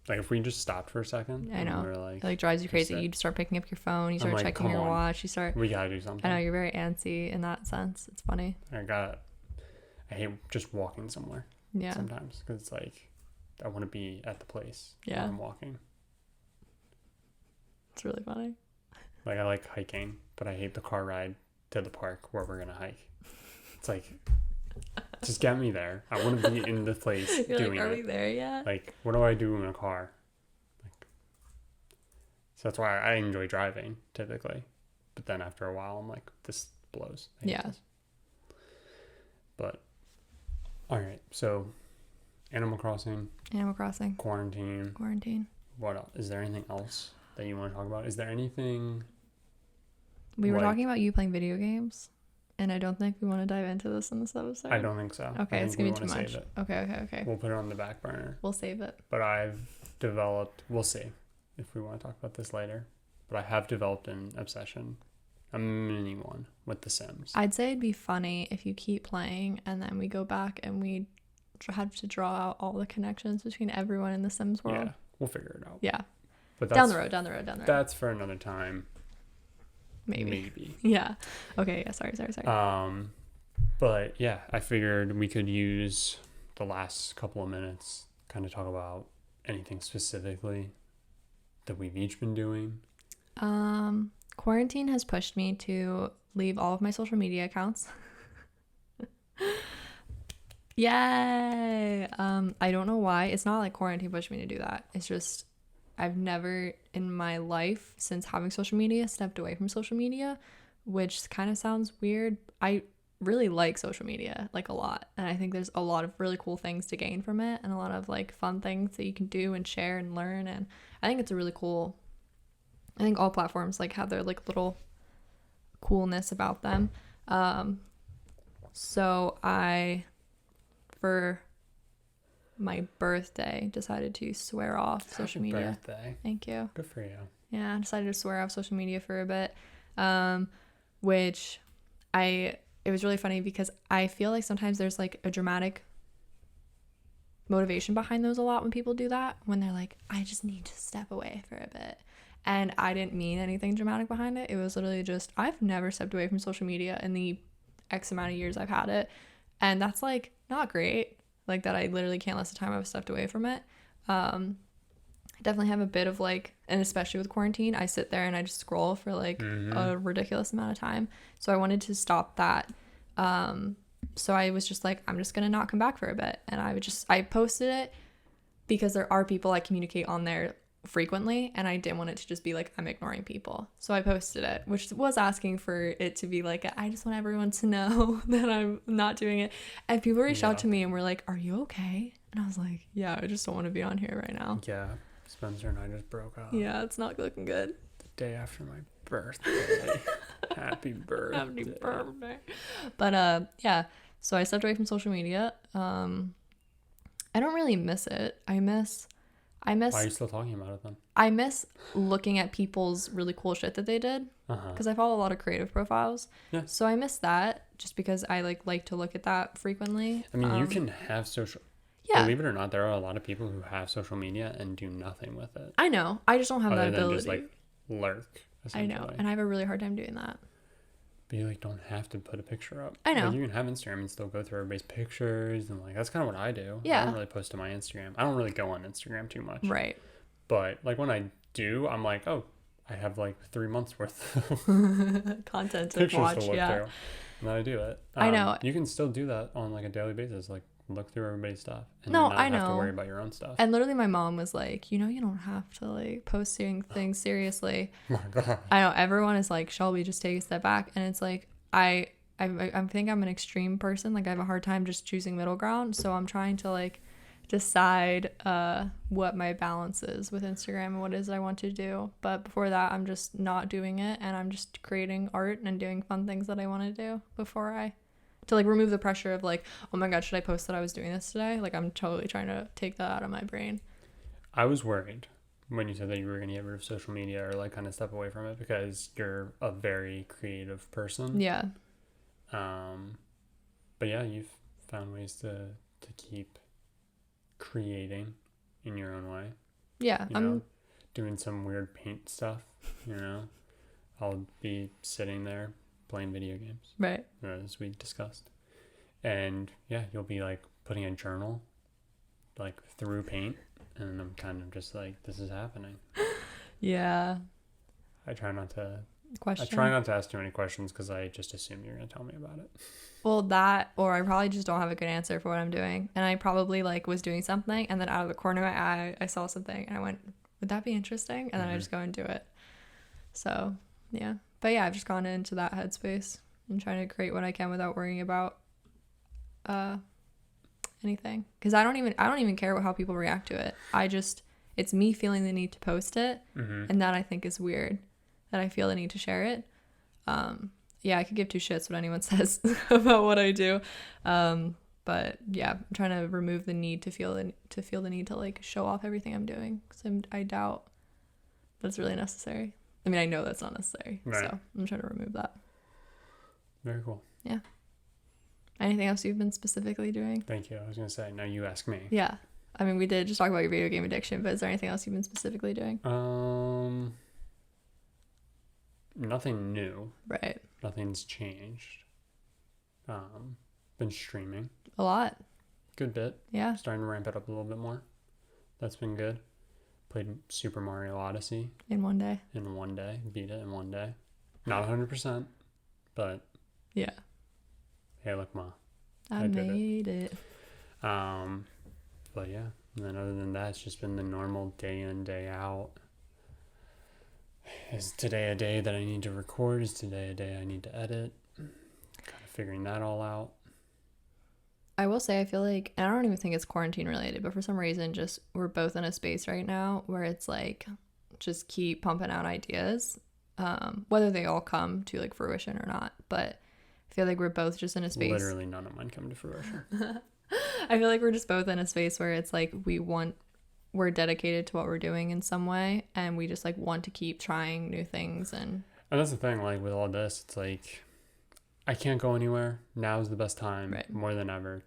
Like if we just stopped for a second, I know. and we were It like drives you crazy. sit. You start picking up your phone. You start like, checking your come on. watch. You start. We gotta do something. I know you're very antsy in that sense. It's funny. I hate just walking somewhere. Yeah. Sometimes because it's like I want to be at the place. Yeah. Where I'm walking. It's really funny. Like I like hiking, but I hate the car ride to the park where we're gonna hike. It's like, just get me there. I want to be in the place You're doing like, are it. we there yet? Like, what do I do in a car? Like, so that's why I enjoy driving typically, but then after a while, I'm like, this blows. I hate this. But all right, so Animal Crossing, quarantine. What else? Is there anything else that you want to talk about? Is there anything? We were talking about you playing video games, and I don't think we want to dive into this in this episode. I don't think so. Okay, it's gonna be too much. Okay. We'll put it on the back burner. We'll save it. But I've developed, we'll see if we want to talk about this later, but I have developed an obsession, a mini one, with The Sims. I'd say it'd be funny if you keep playing and then we go back and we have to draw out all the connections between everyone in the Sims world. Yeah, we'll figure it out. Yeah. But down the road. That's for another time. Maybe. Yeah. Okay. Yeah. Sorry. But yeah, I figured we could use the last couple of minutes, kind of talk about anything specifically that we've each been doing. Quarantine has pushed me to leave all of my social media accounts. Yay! I don't know why. It's not like quarantine pushed me to do that. It's just I've never in my life since having social media stepped away from social media, which kind of sounds weird. I really like social media like a lot, and I think there's a lot of really cool things to gain from it and a lot of like fun things that you can do and share and learn, and I think it's a really cool. I think all platforms like have their like little coolness about them. So I, for my birthday, decided to swear off social media. Birthday. Thank you. Good for you. Yeah, I decided to swear off social media for a bit, which it was really funny because I feel like sometimes there's like a dramatic motivation behind those a lot when people do that, when they're like, I just need to step away for a bit. And I didn't mean anything dramatic behind it. It was literally just, I've never stepped away from social media in the X amount of years I've had it. And that's like not great. Like that I literally can't list the time I've stepped away from it. I definitely have a bit of like, and especially with quarantine, I sit there and I just scroll for like a ridiculous amount of time. So I wanted to stop that. So I was just like, I'm just going to not come back for a bit. And I posted it because there are people I communicate on there frequently, and I didn't want it to just be like I'm ignoring people. So I posted it, which was asking for it to be like, I just want everyone to know that I'm not doing it. And people reached out to me and were like, are you okay? And I was like, yeah, I just don't want to be on here right now. Yeah, Spencer and I just broke up. Yeah, it's not looking good. The day after my birthday. Happy birthday. Happy birthday. But yeah, so I stepped away from social media. I don't really miss it. I miss Why are you still talking about it then? I miss looking at people's really cool shit that they did, because I follow a lot of creative profiles. Yeah. So I miss that just because I like to look at that frequently. I mean, you can have social. Yeah. Believe it or not, there are a lot of people who have social media and do nothing with it. I know. I just don't have that ability. Just like lurk. I know, and I have a really hard time doing that. But you like don't have to put a picture up. I know. Like, you can have Instagram and still go through everybody's pictures, and like that's kind of what I do. Yeah. I don't really post to my Instagram. I don't really go on Instagram too much. Right. But like when I do, I'm like, oh, I have like 3 months worth of content to pictures watch. to look through. And then I do it. I know. You can still do that on like a daily basis, like look through everybody's stuff and No, not I have to know. worry about your own stuff. And literally my mom was like, you don't have to like posting things seriously. Oh my God. I know everyone is like, Shelby, just take a step back. And it's like, I think I'm an extreme person. Like I have a hard time just choosing middle ground. So I'm trying to like decide what my balance is with Instagram and what it is I want to do. But before that, I'm just not doing it. And I'm just creating art and doing fun things that I want to do to like remove the pressure of like, oh my God, should I post that I was doing this today? Like I'm totally trying to take that out of my brain. I was worried when you said that you were going to get rid of social media or like kind of step away from it because you're a very creative person. Yeah. But yeah, you've found ways to keep creating in your own way. Yeah, You know, doing some weird paint stuff, you know. I'll be sitting there playing video games, right. as we discussed. And yeah, you'll be like putting a journal like through paint, and I'm kind of just like, this is happening. Yeah. I try not to Question. ask too many questions because I just assume you're gonna tell me about it. Well, that, or I probably just don't have a good answer for what I'm doing, and I probably like was doing something, and then out of the corner of my eye, I saw something, and I went, "Would that be interesting?" And then I just go and do it. So yeah, but yeah, I've just gone into that headspace and trying to create what I can without worrying about anything, because I don't even care how people react to it. It's me feeling the need to post it, and that I think is weird, that I feel the need to share it. Yeah, I could give two shits what anyone says about what I do, but yeah, I'm trying to remove the need to feel the need to like show off everything I'm doing, because I doubt that's really necessary. I mean, I know that's not necessary, right. So I'm trying to remove that. Very cool. Yeah. Anything else you've been specifically doing? Thank you. I was gonna say, now you ask me. Yeah. I mean, we did just talk about your video game addiction, but is there anything else you've been specifically doing? Nothing new. Right. Nothing's changed. Been streaming. A lot. Good bit. Yeah. Starting to ramp it up a little bit more. That's been good. Played Super Mario Odyssey. In one day. In one day. Beat it in one day. Not 100%, but... Yeah. Hey, look, Ma. I made it. But yeah. And then other than that, it's just been the normal day in, day out. Is today a day that I need to record? Is today a day I need to edit? Kind of figuring that all out. I will say, I feel like, and I don't even think it's quarantine related, but for some reason, just we're both in a space right now where it's like, just keep pumping out ideas, whether they all come to like fruition or not. But I feel like we're both just in a space. Literally none of mine come to fruition. I feel like we're just both in a space where it's like we're dedicated to what we're doing in some way, and we just like want to keep trying new things. And that's the thing, like with all this, it's like I can't go anywhere. Now's the best time, right. More than ever,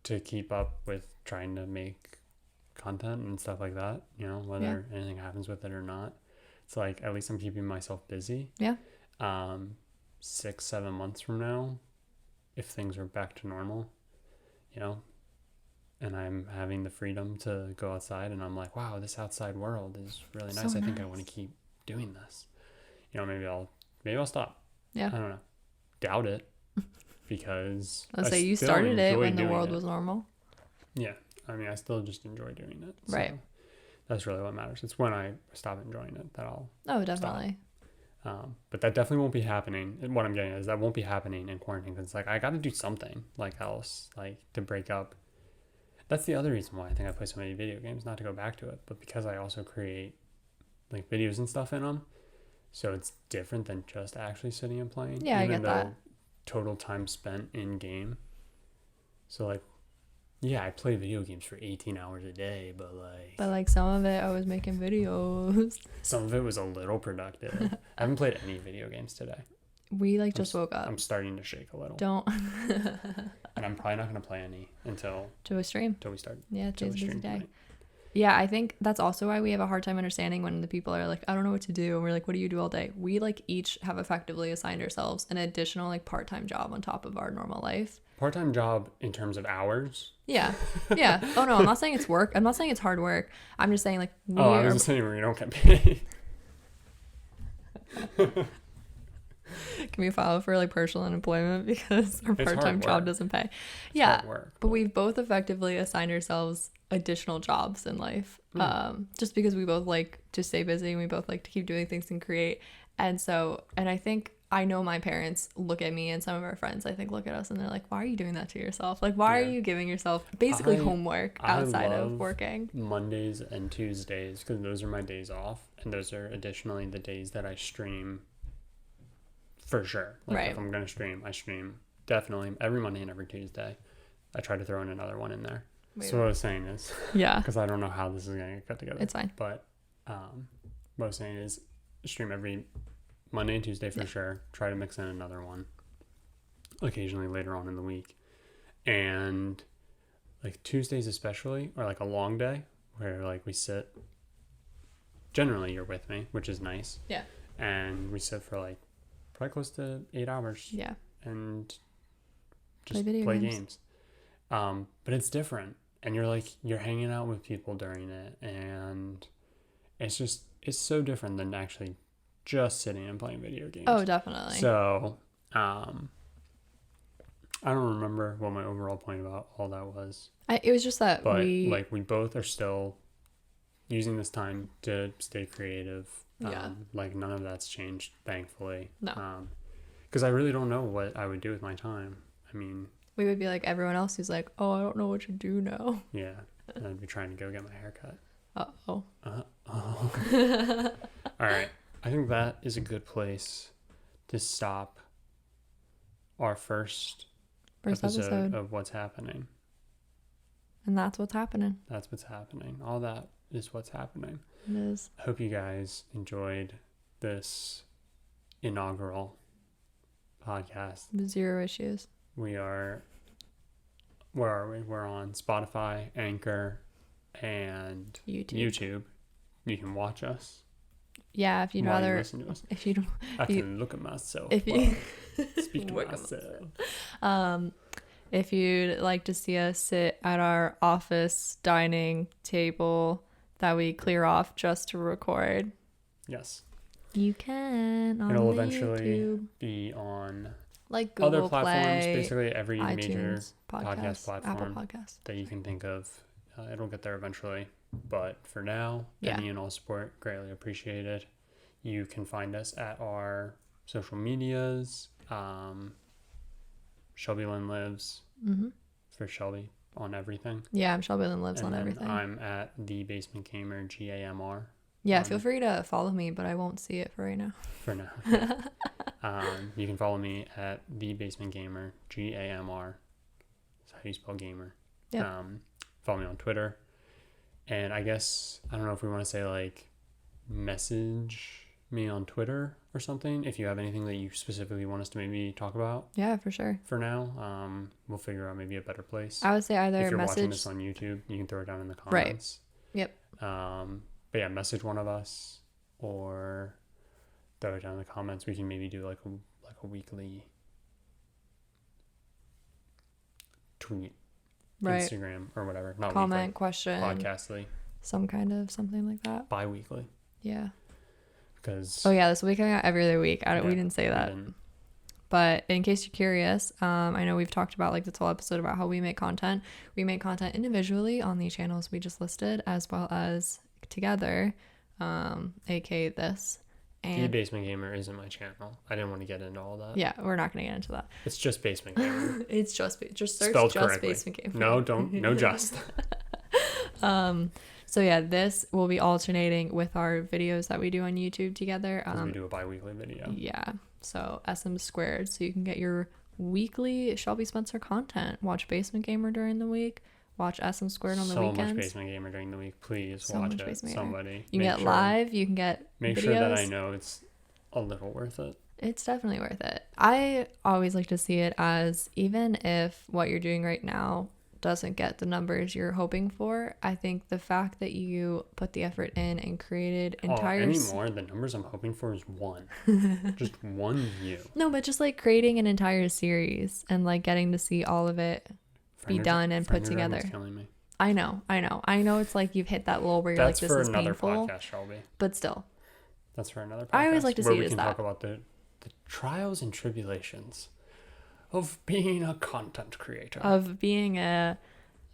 to keep up with trying to make content and stuff like that, you know, whether anything happens with it or not. It's like, at least I'm keeping myself busy. Yeah. 6-7 months from now, if things are back to normal, you know, and I'm having the freedom to go outside, and I'm like, wow, this outside world is really nice. So I think nice. I want to keep doing this. You know, maybe I'll stop. Yeah. I don't know. Doubt it, because I'll say you started it when the world was normal. Yeah. I mean, I still just enjoy doing it. So right. That's really what matters. It's when I stop enjoying it that I'll definitely. Stop. But that definitely won't be happening. What I'm getting at is that won't be happening in quarantine, because it's like I got to do something like else, like to break up. That's the other reason why I think I play so many video games, not to go back to it, but because I also create like videos and stuff in them. So it's different than just actually sitting and playing. Yeah, I get that. Total time spent in game. So like, yeah, I play video games for 18 hours a day, but some of it I was making videos. Some of it was a little productive. I haven't played any video games today. We just woke up. I'm starting to shake a little. Don't. And I'm probably not going to play any until we stream. Until we start. Yeah, today's a busy day. Tonight. Yeah, I think that's also why we have a hard time understanding when the people are like, I don't know what to do. And we're like, what do you do all day? We like each have effectively assigned ourselves an additional like part-time job on top of our normal life. Part-time job in terms of hours? Yeah. Yeah. Oh no, I'm not saying it's work. I'm not saying it's hard work. I'm just saying like I was just saying where you don't get paid. Can we file for like partial unemployment because our part-time job doesn't pay? Yeah, but we've both effectively assigned ourselves additional jobs in life, just because we both like to stay busy and we both like to keep doing things and create. And I think I know my parents look at me and some of our friends I think look at us and they're like, why are you doing that to yourself? Like, why are you giving yourself basically homework outside of working? Mondays and Tuesdays, because those are my days off, and those are additionally the days that I stream. For sure. Like if I'm going to stream, I stream definitely every Monday and every Tuesday. I try to throw in another one in there. Wait. So what I was saying is, because I don't know how this is going to get cut together. It's fine. But what I was saying is stream every Monday and Tuesday for sure. Try to mix in another one occasionally later on in the week. And like Tuesdays especially, or like a long day where like we sit, generally you're with me, which is nice. Yeah. And we sit for like probably close to 8 hours. Yeah. And just Play video games. games. But it's different. And you're hanging out with people during it. And it's so different than actually just sitting and playing video games. Oh, definitely. So, I don't remember what my overall point about all that was. It was just that but we both are still using this time to stay creative. Yeah. Like none of that's changed, thankfully. No. Because I really don't know what I would do with my time. I mean, we would be like everyone else who's like, oh, I don't know what to do now. yeah. And I'd be trying to go get my hair cut. Uh-oh. All right. I think that is a good place to stop our first episode of What's Happening. And that's what's happening. That's what's happening. All that is what's happening. It is. I hope you guys enjoyed this inaugural podcast. 0 issues. Where are we? We're on Spotify, Anchor, and YouTube. You can watch us. Yeah, if you'd rather listen to us. If you don't, I can look at myself. If you speak to myself. If you'd like to see us sit at our office dining table that we clear off just to record, yes, you can. It'll eventually YouTube. be on like Google other platforms, Play, basically every iTunes, major podcast platform, Apple Podcast that you can think of. It'll get there eventually, but for now, any and all support greatly appreciated. You can find us at our social medias. Shelby Lynn Lives for Shelby on everything. Yeah, I'm Shelby Lynn Lives and on then everything. I'm at the Basement Gamer GAMR. Yeah, feel free to follow me, but I won't see it for right now. For now. You can follow me at the Basement Gamer GAMR. That's how you spell gamer. Yeah. Follow me on Twitter. And I guess, I don't know if we want to say like message me on Twitter or something if you have anything that you specifically want us to maybe talk about. Yeah, for sure. For now, we'll figure out maybe a better place. I would say either if you're message. watching this on YouTube, you can throw it down in the comments. Right. Yep. But yeah, message one of us or throw it down in the comments. We can maybe do like a weekly tweet, right. Instagram or whatever. Not comment, weekly, question, podcastly, some kind of something like that. bi-weekly. Yeah. Because this week I got every other week. We didn't say that. But in case you're curious, I know we've talked about like this whole episode about how we make content. We make content individually on the channels we just listed, as well as together, aka this. And The Basement Gamer isn't my channel. I didn't want to get into all that. Yeah, we're not going to get into that. It's just Basement Gamer. It's just search spelled just correctly. Basement Gamer. No just. So yeah, this will be alternating with our videos that we do on YouTube together. We do a bi-weekly video. Yeah. So SM squared. So you can get your weekly Shelby Spencer content. Watch Basement Gamer during the week. Watch SM squared on the weekends. So much Basement Gamer during the week. Please watch it. Somebody. You can get live. You can get Make videos. sure that I know it's a little worth it. It's definitely worth it. I always like to see it as, even if what you're doing right now doesn't get the numbers you're hoping for, I think the fact that you put the effort in and created entire anymore, the numbers I'm hoping for is 1. Just 1 view. No, but just like creating an entire series and like getting to see all of it be done and put together. Killing me. I know it's like you've hit that lull where you're That's like, this is painful. That's for another podcast, Shelby. But still, that's for another podcast. I always like to see it as that. Where we can talk about the trials and tribulations of being a content creator. Of being a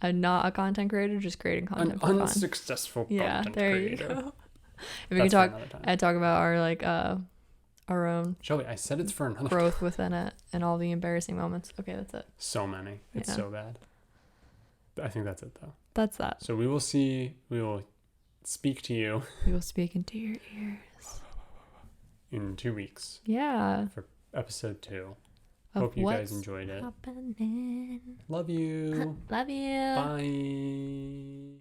not a content creator, just creating content for fun. An unsuccessful content there creator. You go. If we can talk about our like our own Shelby, I said it's for another growth within it and all the embarrassing moments. Okay, that's it. So many. It's so bad. I think that's it though. That's that. So we will speak to you. We will speak into your ears. In 2 weeks. Yeah. For episode 2. Hope you guys enjoyed it. Happening. Love you. Love you. Bye.